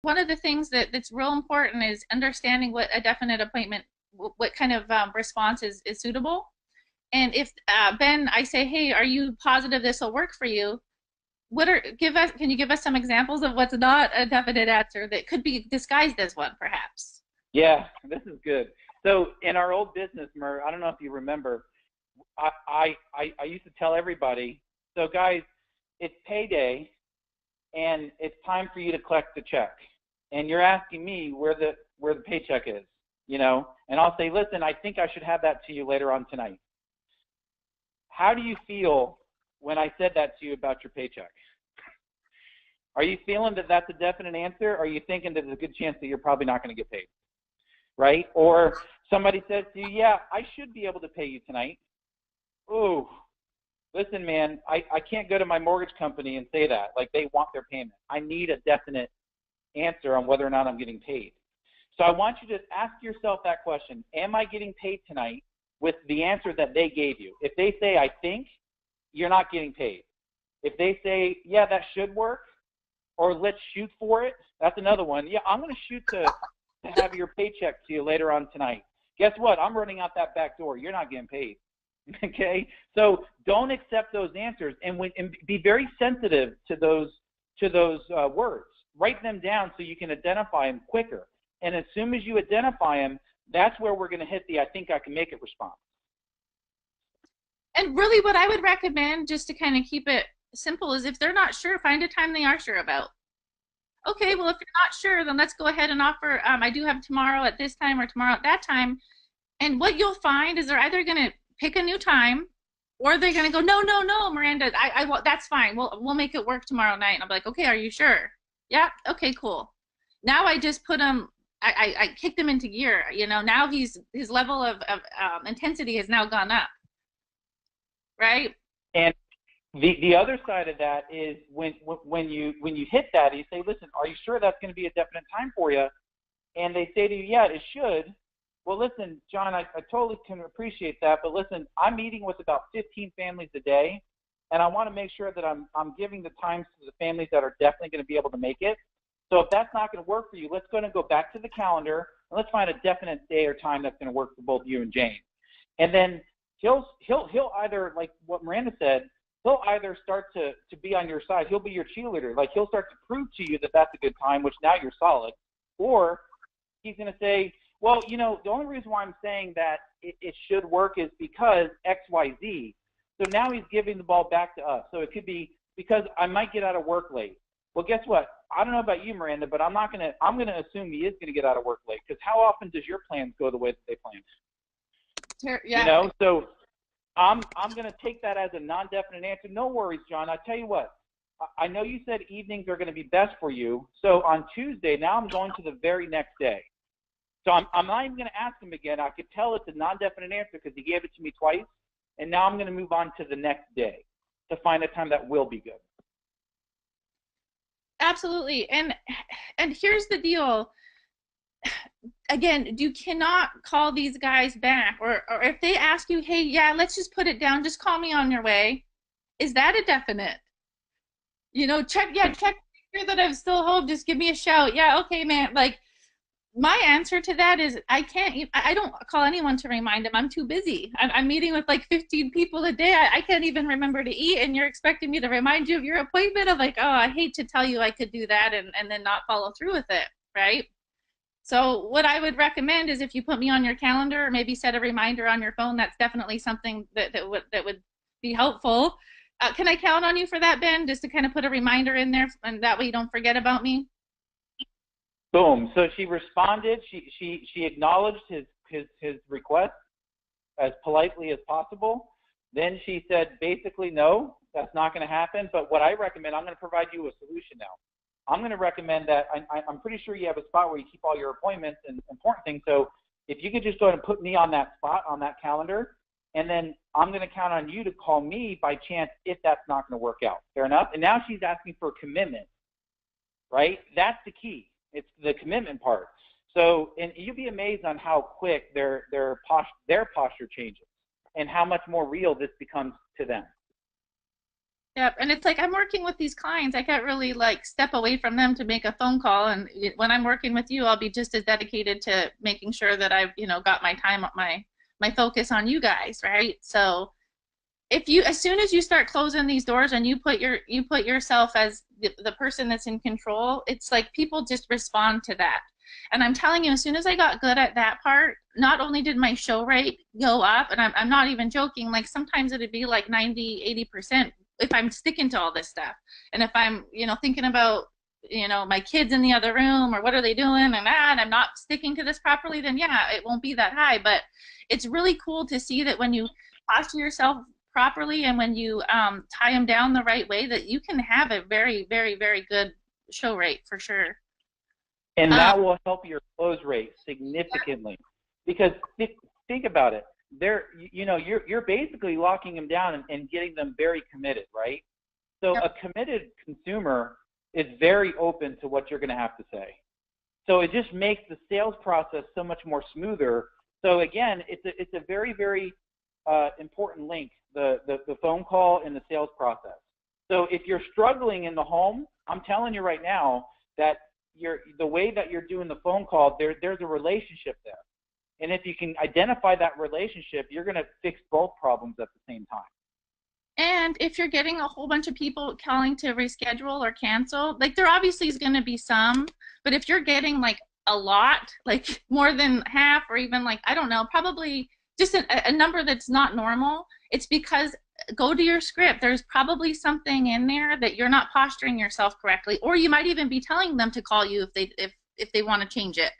one of the things that's real important is understanding what a definite appointment, what kind of response is suitable. And if Ben, I say, hey, are you positive this will work for you? Can you give us some examples of what's not a definite answer that could be disguised as one, perhaps? Yeah, this is good. So in our old business, Mer, I don't know if you remember, I used to tell everybody, so guys, it's payday and it's time for you to collect the check. And you're asking me where the paycheck is, and I'll say, listen, I think I should have that to you later on tonight. How do you feel when I said that to you about your paycheck? Are you feeling that that's a definite answer? Or are you thinking that there's a good chance that you're probably not going to get paid? Right? Or somebody says to you, yeah, I should be able to pay you tonight. Oh, listen, man, I can't go to my mortgage company and say that. Like, they want their payment. I need a definite answer on whether or not I'm getting paid. So I want you to ask yourself that question. Am I getting paid tonight with the answer that they gave you? If they say, I think, you're not getting paid. If they say, yeah, that should work, or let's shoot for it, that's another one. Yeah, I'm going to shoot to have your paycheck to you later on tonight. Guess what? I'm running out that back door. You're not getting paid. Okay? So don't accept those answers, and be very sensitive to those words. Write them down so you can identify them quicker. And as soon as you identify them, that's where we're going to hit the I think I can make it response. And really what I would recommend, just to kind of keep it simple, is if they're not sure, find a time they are sure about. Okay, well, if you're not sure, then let's go ahead and offer, I do have tomorrow at this time or tomorrow at that time. And what you'll find is they're either going to pick a new time, or they're going to go, no, no, no, Miranda, that's fine. We'll make it work tomorrow night. And I'm like, okay, are you sure? Yeah, okay, cool. Now I just put him, I kicked him into gear. Now his level of intensity has now gone up. Right? And the other side of that is when you hit that, you say, listen, are you sure that's going to be a definite time for you? And they say to you, yeah, it should. Well, listen, John, I totally can appreciate that, but listen, I'm meeting with about 15 families a day, and I want to make sure that I'm giving the times to the families that are definitely going to be able to make it. So if that's not going to work for you, let's go and go back to the calendar, and let's find a definite day or time that's going to work for both you and Jane. And then he'll either, like what Miranda said, he'll either start to be on your side. He'll be your cheerleader. Like, he'll start to prove to you that that's a good time, which now you're solid. Or he's going to say, well, the only reason why I'm saying that it should work is because X, Y, Z. So now he's giving the ball back to us. So it could be because I might get out of work late. Well, guess what? I don't know about you, Miranda, but I'm going to assume he is going to get out of work late, because how often does your plans go the way that they planned? Yeah. So I'm going to take that as a non-definite answer. No worries, John. I tell you what, I know you said evenings are going to be best for you. So on Tuesday, now I'm going to the very next day. So I'm not even going to ask him again. I could tell it's a non-definite answer because he gave it to me twice. And now I'm going to move on to the next day to find a time that will be good. Absolutely. And here's the deal. Again, you cannot call these guys back, or if they ask you, hey, yeah, let's just put it down, just call me on your way. Is that a definite? Check here that I'm still home. Just give me a shout. Yeah, okay, man. Like, my answer to that is I don't call anyone to remind them. I'm too busy. I'm meeting with like 15 people a day. I can't even remember to eat, and you're expecting me to remind you of your appointment. I'm like, oh, I hate to tell you I could do that and then not follow through with it, right? So what I would recommend is if you put me on your calendar, or maybe set a reminder on your phone, that's definitely something that would be helpful. Can I count on you for that, Ben, just to kind of put a reminder in there, and that way you don't forget about me? Boom. So she responded. She acknowledged his request as politely as possible. Then she said, basically, no, that's not going to happen. But what I recommend, I'm going to provide you a solution now. I'm going to recommend that I'm pretty sure you have a spot where you keep all your appointments and important things. So if you could just go ahead and put me on that spot, on that calendar, and then I'm going to count on you to call me by chance if that's not going to work out. Fair enough? And now she's asking for a commitment, right? That's the key. It's the commitment part. So, and you'll be amazed on how quick their posture changes and how much more real this becomes to them. Yep, and it's like I'm working with these clients. I can't really like step away from them to make a phone call. And when I'm working with you, I'll be just as dedicated to making sure that I've, got my time, my focus on you guys, right? So if you, as soon as you start closing these doors and you put yourself as the person that's in control, it's like people just respond to that. And I'm telling you, as soon as I got good at that part, not only did my show rate go up, and I'm not even joking, like sometimes it'd be like 90, 80% if I'm sticking to all this stuff. And if I'm, thinking about, my kids in the other room or what are they doing and I'm not sticking to this properly, then yeah, it won't be that high. But it's really cool to see that when you posture yourself properly and when you tie them down the right way, that you can have a very, very, very good show rate for sure. And Um, that will help your close rate significantly, because think about it. You're basically locking them down and getting them very committed, right? So yep. a committed consumer is very open to what you're going to have to say. So it just makes the sales process so much more smoother. So again, it's a very, very important link, the phone call and the sales process. So if you're struggling in the home, I'm telling you right now that the way that you're doing the phone call, there's a relationship there. And if you can identify that relationship, you're going to fix both problems at the same time. And if you're getting a whole bunch of people calling to reschedule or cancel, like there obviously is going to be some, but if you're getting like a lot, like more than half or even like, I don't know, probably just a number that's not normal, it's because go to your script. There's probably something in there that you're not posturing yourself correctly, or you might even be telling them to call you if they want to change it.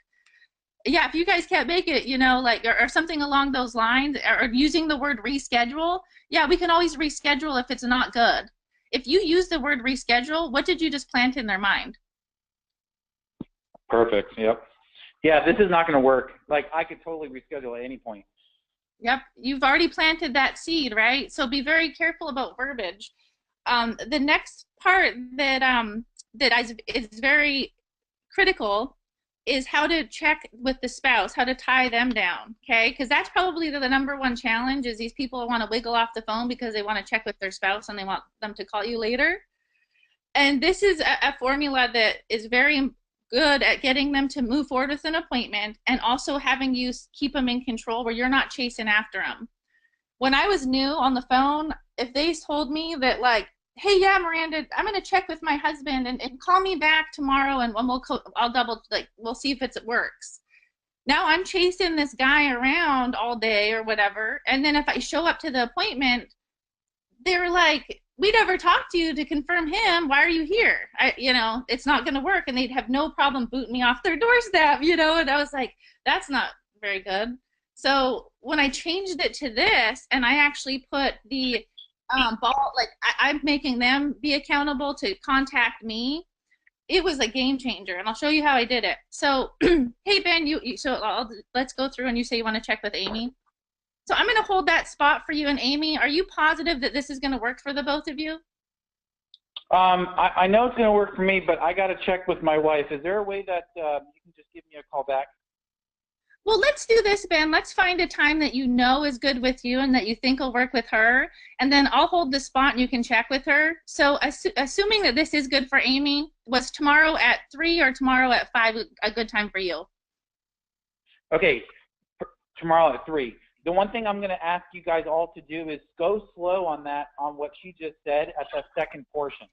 Yeah, if you guys can't make it, like, or something along those lines, or using the word reschedule, yeah, we can always reschedule if it's not good. If you use the word reschedule, what did you just plant in their mind? Perfect. Yep. Yeah, this is not going to work. Like, I could totally reschedule at any point. Yep, you've already planted that seed, right? So be very careful about verbiage. The next part is very critical is how to check with the spouse, how to tie them down, okay? Because that's probably the number one challenge is these people want to wiggle off the phone because they want to check with their spouse and they want them to call you later. And this is a formula that is very good at getting them to move forward with an appointment and also having you keep them in control where you're not chasing after them. When I was new on the phone, if they told me that like, hey, yeah, Miranda, I'm gonna check with my husband and call me back tomorrow and I'll double like we'll see if it works. Now I'm chasing this guy around all day or whatever, and then if I show up to the appointment, they were like, we never talked to you to confirm him. Why are you here? It's not going to work. And they'd have no problem booting me off their doorstep, and I was like, that's not very good. So when I changed it to this and I actually put the ball, like I'm making them be accountable to contact me, it was a game changer. And I'll show you how I did it. So, hey, Ben, let's go through and you say you want to check with Amy. So I'm going to hold that spot for you and Amy. Are you positive that this is going to work for the both of you? I know it's going to work for me, but I got to check with my wife. Is there a way that you can just give me a call back? Well, let's do this, Ben. Let's find a time that you know is good with you and that you think will work with her. And then I'll hold the spot and you can check with her. So assuming that this is good for Amy, was tomorrow at 3 or tomorrow at 5 a good time for you? Okay, tomorrow at 3. The one thing I'm going to ask you guys all to do is go slow on what she just said at the second portion.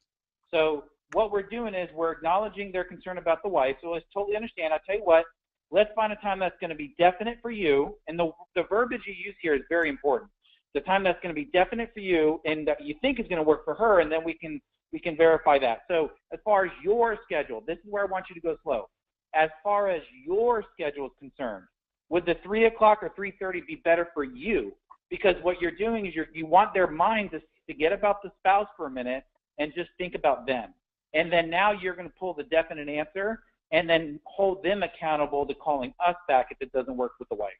So what we're doing is we're acknowledging their concern about the wife. So let's totally understand. I'll tell you what, let's find a time that's going to be definite for you. And the verbiage you use here is very important. The time that's going to be definite for you and that you think is going to work for her, and then we can verify that. So as far as your schedule, this is where I want you to go slow. As far as your schedule is concerned, would the 3 o'clock or 3:30 be better for you? Because what you're doing is you want their mind to forget about the spouse for a minute and just think about them. And then now you're going to pull the definite answer and then hold them accountable to calling us back if it doesn't work with the wife.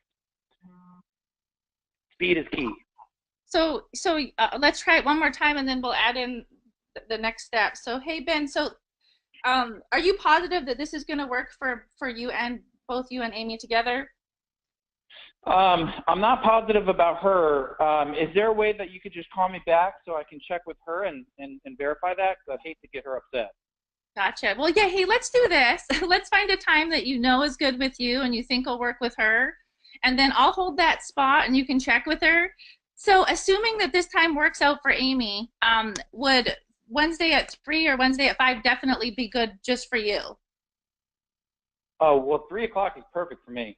Speed is key. So let's try it one more time and then we'll add in the next step. So, hey, Ben, are you positive that this is going to work for you and both you and Amy together? I'm not positive about her. Is there a way that you could just call me back so I can check with her and verify that? 'Cause I'd hate to get her upset. Gotcha. Well, yeah, hey, let's do this. Let's find a time that you know is good with you and you think will work with her. And then I'll hold that spot and you can check with her. So, assuming that this time works out for Amy, would Wednesday at 3 or Wednesday at 5 definitely be good just for you? Oh, well, 3 o'clock is perfect for me.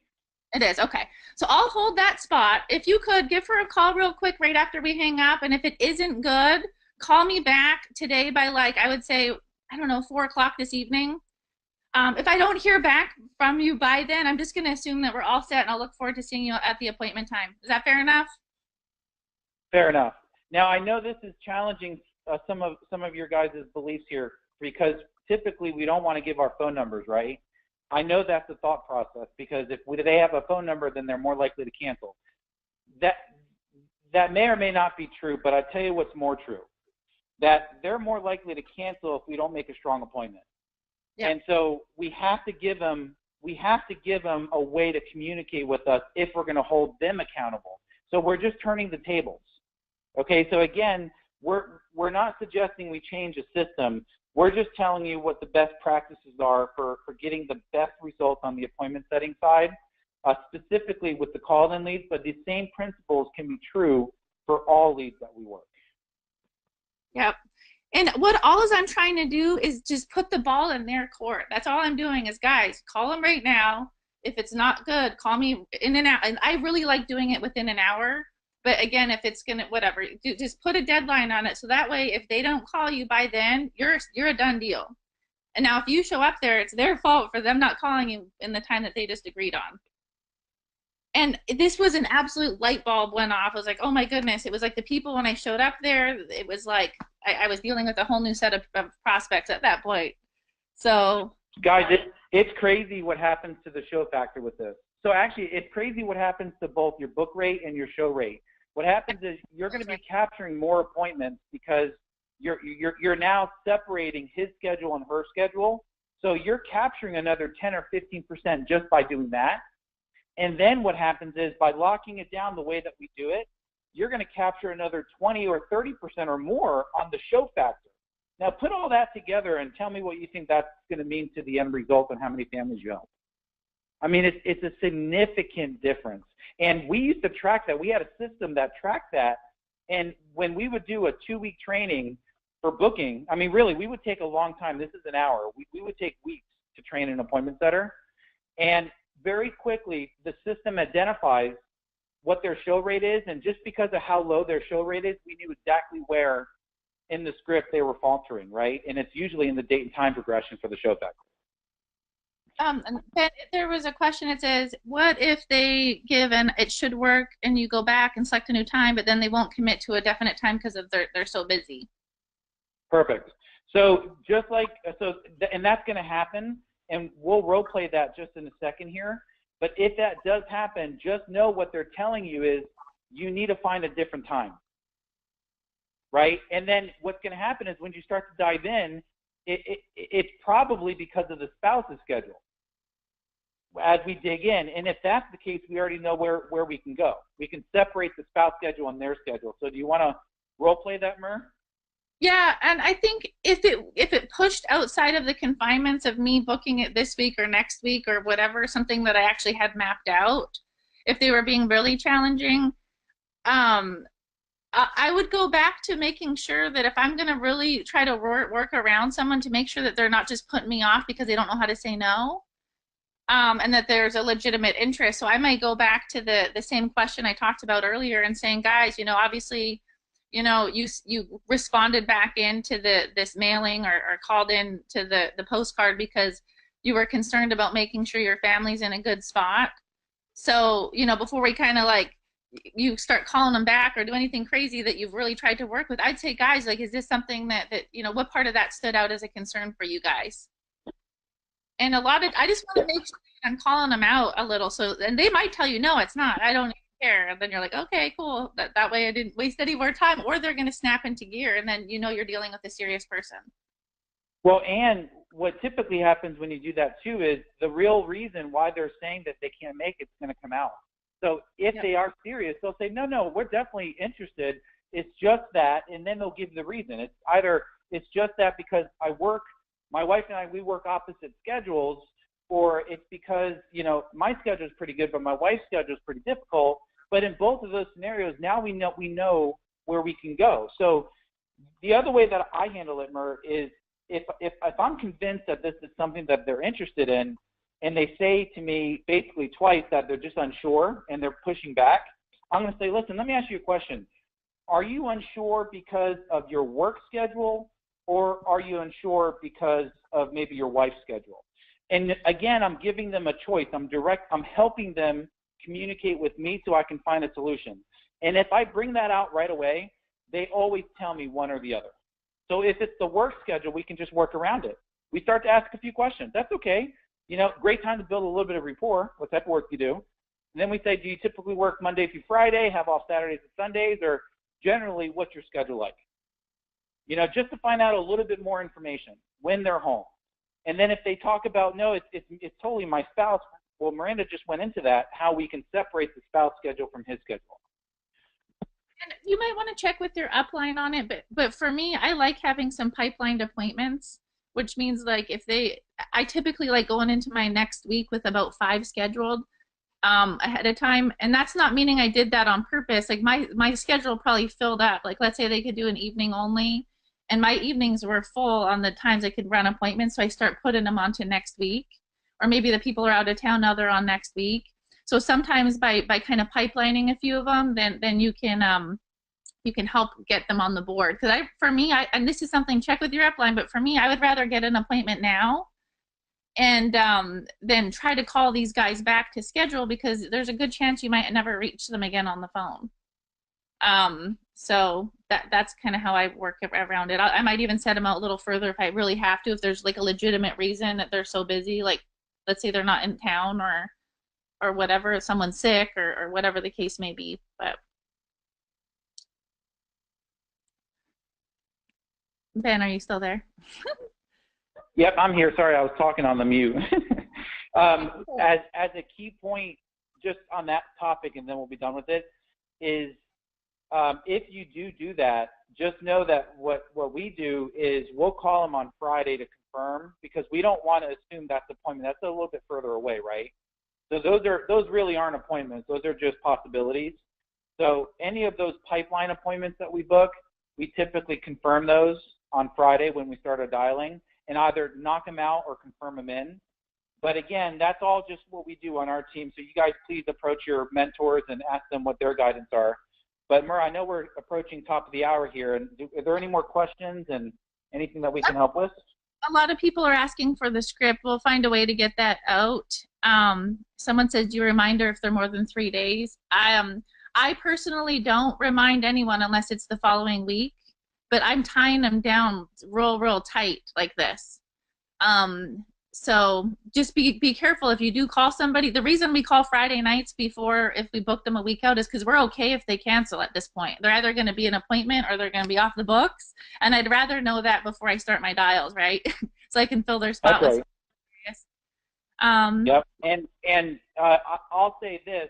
It is. Okay. So I'll hold that spot. If you could give her a call real quick right after we hang up. And if it isn't good, call me back today by like, I would say, I don't know, 4 o'clock this evening. If I don't hear back from you by then, I'm just going to assume that we're all set and I'll look forward to seeing you at the appointment time. Is that fair enough? Fair enough. Now, I know this is challenging some of your guys' beliefs here because typically we don't want to give our phone numbers, right? I know that's the thought process because if they have a phone number, then they're more likely to cancel. That may or may not be true, but I tell you what's more true, that they're more likely to cancel if we don't make a strong appointment. Yeah. And so we have to give them a way to communicate with us if we're going to hold them accountable. So we're just turning the tables. Okay, so again, we're not suggesting we change a system. We're just telling you what the best practices are for getting the best results on the appointment setting side, specifically with the call-in leads, but these same principles can be true for all leads that we work. Yep. And what all is I'm trying to do is just put the ball in their court. That's all I'm doing is, guys, call them right now. If it's not good, call me in and out. And I really like doing it within an hour. But again, if it's gonna whatever, just put a deadline on it. So that way, if they don't call you by then, you're a done deal. And now if you show up there, it's their fault for them not calling you in the time that they just agreed on. And this was an absolute light bulb went off. I was like, oh my goodness. It was like the people when I showed up there, it was like I was dealing with a whole new set of prospects at that point. So guys, it's crazy what happens to the show factor with this. So actually, it's crazy what happens to both your book rate and your show rate. What happens is you're going to be capturing more appointments because you're now separating his schedule and her schedule. So you're capturing another 10 or 15% just by doing that. And then what happens is by locking it down the way that we do it, you're going to capture another 20 or 30% or more on the show factor. Now put all that together and tell me what you think that's going to mean to the end result and how many families you help. I mean, it's a significant difference. And we used to track that. We had a system that tracked that. And when we would do a 2-week training for booking, I mean, really, we would take a long time. This is an hour. We would take weeks to train an appointment setter. And very quickly, the system identifies what their show rate is. And just because of how low their show rate is, we knew exactly where in the script they were faltering, right? And it's usually in the date and time progression for the show factor. And Ben, there was a question that says, what if they give and it should work and you go back and select a new time, but then they won't commit to a definite time because of they're so busy? Perfect. So just like, and that's going to happen, and we'll role play that just in a second here. But if that does happen, just know what they're telling you is you need to find a different time, right? And then what's going to happen is when you start to dive in, it's probably because of the spouse's schedule as we dig in. And if that's the case, we already know where we can go. We can separate the spouse schedule and their schedule. So do you want to role play that, Mer? Yeah, and I think if it pushed outside of the confinements of me booking it this week or next week or whatever, something that I actually had mapped out, if they were being really challenging, I would go back to making sure that if I'm going to really try to work around someone to make sure that they're not just putting me off because they don't know how to say no, and that there's a legitimate interest. So I might go back to the same question I talked about earlier and saying, guys, obviously, you responded back into this mailing or called in to the postcard because you were concerned about making sure your family's in a good spot. So, before we kind of like you start calling them back or do anything crazy that you've really tried to work with, I'd say, guys, like, is this something that what part of that stood out as a concern for you guys? And I just want to make sure I'm calling them out a little. So, and they might tell you, no, it's not. I don't care. And then you're like, okay, cool. That way I didn't waste any more time. Or they're going to snap into gear, and then you're dealing with a serious person. Well, and what typically happens when you do that too is the real reason why they're saying that they can't make it's going to come out. So if Yep. they are serious, they'll say, no, no, we're definitely interested. It's just that, and then they'll give the reason. It's either it's just that because my wife and I, we work opposite schedules, or it's because, my schedule is pretty good, but my wife's schedule is pretty difficult. But in both of those scenarios, now we know where we can go. So the other way that I handle it, Mer, is if I'm convinced that this is something that they're interested in, and they say to me basically twice that they're just unsure and they're pushing back, I'm going to say, listen, let me ask you a question. Are you unsure because of your work schedule, or are you unsure because of maybe your wife's schedule? And again, I'm giving them a choice. I'm helping them communicate with me so I can find a solution. And if I bring that out right away, they always tell me one or the other. So if it's the work schedule, we can just work around it. We start to ask a few questions. That's okay. Great time to build a little bit of rapport, what type of work you do. And then we say, do you typically work Monday through Friday, have off Saturdays and Sundays, or generally what's your schedule like? Just to find out a little bit more information when they're home. And then if they talk about, no, it's totally my spouse, well, Miranda just went into that, how we can separate the spouse schedule from his schedule. And you might want to check with your upline on it, but for me, I like having some pipelined appointments, which means like I typically like going into my next week with about 5 scheduled ahead of time, and that's not meaning I did that on purpose. Like my schedule probably filled up. Like let's say they could do an evening only, and my evenings were full on the times I could run appointments, so I start putting them onto next week, or maybe the people are out of town now they're on next week. So sometimes by kind of pipelining a few of them, then you can help get them on the board. Because for me, and this is something, check with your upline, but for me, I would rather get an appointment now and then try to call these guys back to schedule, because there's a good chance you might never reach them again on the phone. So that's kind of how I work around it. I might even set them out a little further if I really have to, if there's like a legitimate reason that they're so busy, like let's say they're not in town or whatever, if someone's sick or whatever the case may be. But Ben, are you still there? Yep, I'm here. Sorry, I was talking on the mute. As a key point, just on that topic, and then we'll be done with it, is if you do that, just know that what we do is we'll call them on Friday to confirm, because we don't want to assume that's the appointment. That's a little bit further away, right? So those really aren't appointments. Those are just possibilities. So any of those pipeline appointments that we book, we typically confirm those on Friday when we start our dialing, and either knock them out or confirm them in. But again, that's all just what we do on our team. So you guys please approach your mentors and ask them what their guidance are. But Mur, I know we're approaching top of the hour here. And are there any more questions and anything that we can help with? A lot of people are asking for the script. We'll find a way to get that out. Someone says, do you reminder if they're more than 3 days? I personally don't remind anyone unless it's the following week, but I'm tying them down real tight like this. So just be careful if you do call somebody. The reason we call Friday nights before, if we book them a week out, is because we're okay if they cancel at this point. They're either going to be an appointment or they're going to be off the books, and I'd rather know that before I start my dials, right? So I can fill their spot. Okay. Yep. And I'll say this: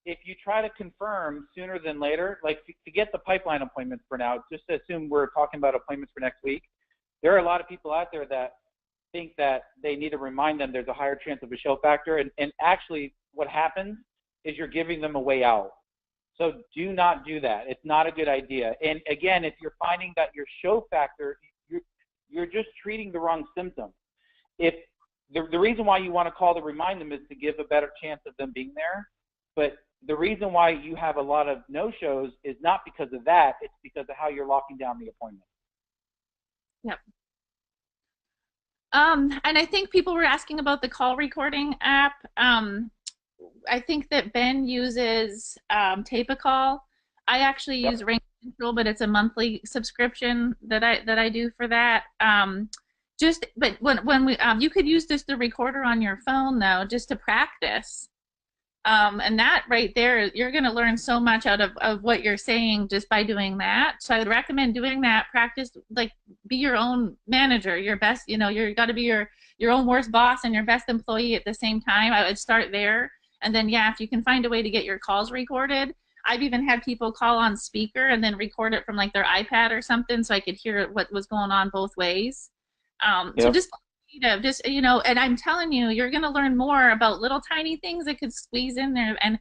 if you try to confirm sooner than later, like to get the pipeline appointments for now, just assume we're talking about appointments for next week. There are a lot of people out there that think that they need to remind them there's a higher chance of a show factor, and actually what happens is you're giving them a way out. So do not do that. It's not a good idea. And again, if you're finding that your show factor, you're just treating the wrong symptom. If the reason why you want to call to remind them is to give a better chance of them being there, but the reason why you have a lot of no-shows is not because of that, it's because of how you're locking down the appointment. Yep. And I think people were asking about the call recording app. I think that Ben uses Tape-A-Call. I actually use Ring Central, but it's a monthly subscription that I do for that. But when we you could use just the recorder on your phone though, just to practice. And that right there, you're going to learn so much out of what you're saying just by doing that. So I would recommend doing that. Practice, like, be your own manager, your best, you got to be your own worst boss and your best employee at the same time. I would start there And then, yeah, if you can find a way to get your calls recorded, I've even had people call on speaker and then record it from like their iPad or something so I could hear what was going on both ways. So Yep. just creative, just, you know, and I'm telling you, you're going to learn more about little tiny things that could squeeze in there. And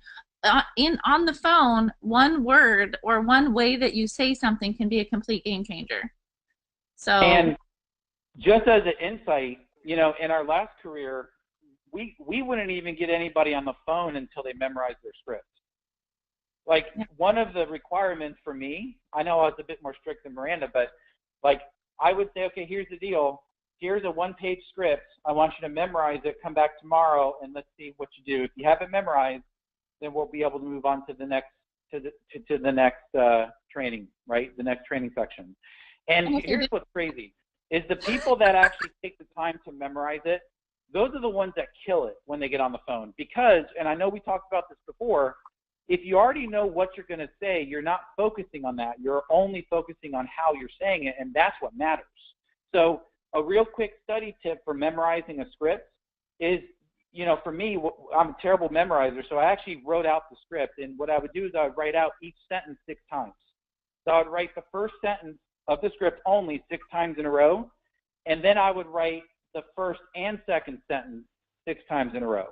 in on the phone, one word or one way that you say something can be a complete game changer. So And just as an insight, you know, in our last career, we wouldn't even get anybody on the phone until they memorized their script. Like yeah. one of the requirements for me, I know I was a bit more strict than Miranda, but like I would say, okay, here's the deal. Here's a one-page script. I want you to memorize it. Come back tomorrow and let's see what you do. If you have it memorized, then we'll be able to move on to the next the next training, right? The next training section. And here's what's crazy is the people that actually take the time to memorize it, those are the ones that kill it when they get on the phone. Because, and I know we talked about this before, if you already know what you're going to say, you're not focusing on that. You're only focusing on how you're saying it, and that's what matters. So a real quick study tip for memorizing a script is, you know, for me, I'm a terrible memorizer, so I actually wrote out the script. And what I would do is I would write out each sentence 6 times. So I would write the first sentence of the script only 6 times in a row, and then I would write the first and second sentence 6 times in a row.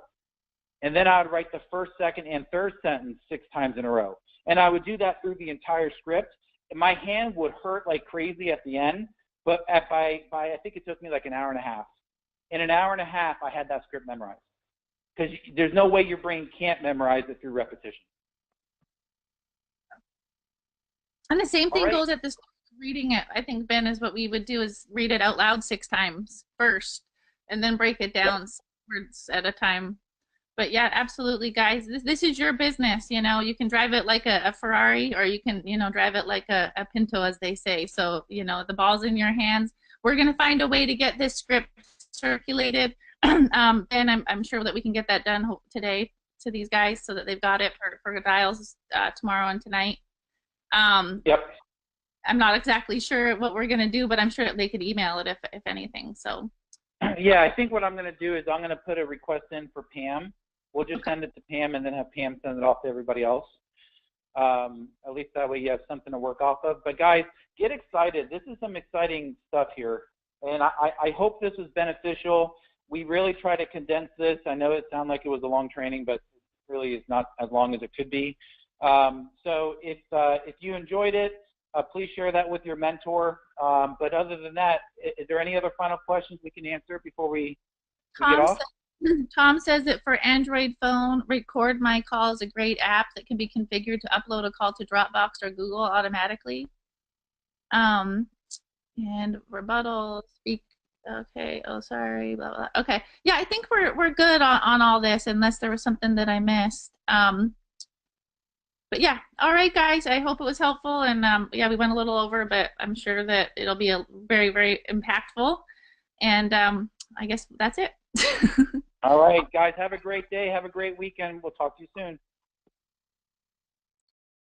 And then I would write the first, second, and third sentence 6 times in a row. And I would do that through the entire script. And my hand would hurt like crazy at the end, but I think it took me like an hour and a half. In an hour and a half, I had that script memorized. Because there's no way your brain can't memorize it through repetition. And the same thing Right. goes at this reading it. I think, Ben, is what we would do is read it out loud 6 times first and then break it down words at a time. But yeah, absolutely, guys. This is your business. You know, you can drive it like a Ferrari, or you can, you know, drive it like a Pinto, as they say. So, you know, the ball's in your hands. We're going to find a way to get this script circulated. And I'm sure that we can get that done today to these guys so that they've got it for dials tomorrow and tonight. Yep. I'm not exactly sure what we're going to do, but I'm sure they could email it if anything. So. Yeah, I think what I'm going to do is I'm going to put a request in for Pam. We'll just send it to Pam and then have Pam send it off to everybody else. At least that way you have something to work off of. But guys, get excited. This is some exciting stuff here. And I hope this was beneficial. We really try to condense this. I know it sounded like it was a long training, but really is not as long as it could be. So if you enjoyed it, please share that with your mentor. But other than that, is there any other final questions we can answer before we get off? Tom says that for Android phone, Record My Call is a great app that can be configured to upload a call to Dropbox or Google automatically. And rebuttal, speak, okay, oh, sorry, blah, blah. Okay, yeah, I think we're good on all this, unless there was something that I missed. But yeah, all right, guys, I hope it was helpful. And yeah, we went a little over, but I'm sure that it'll be a very, very impactful. And I guess that's it. All right, guys, have a great day. Have a great weekend. We'll talk to you soon.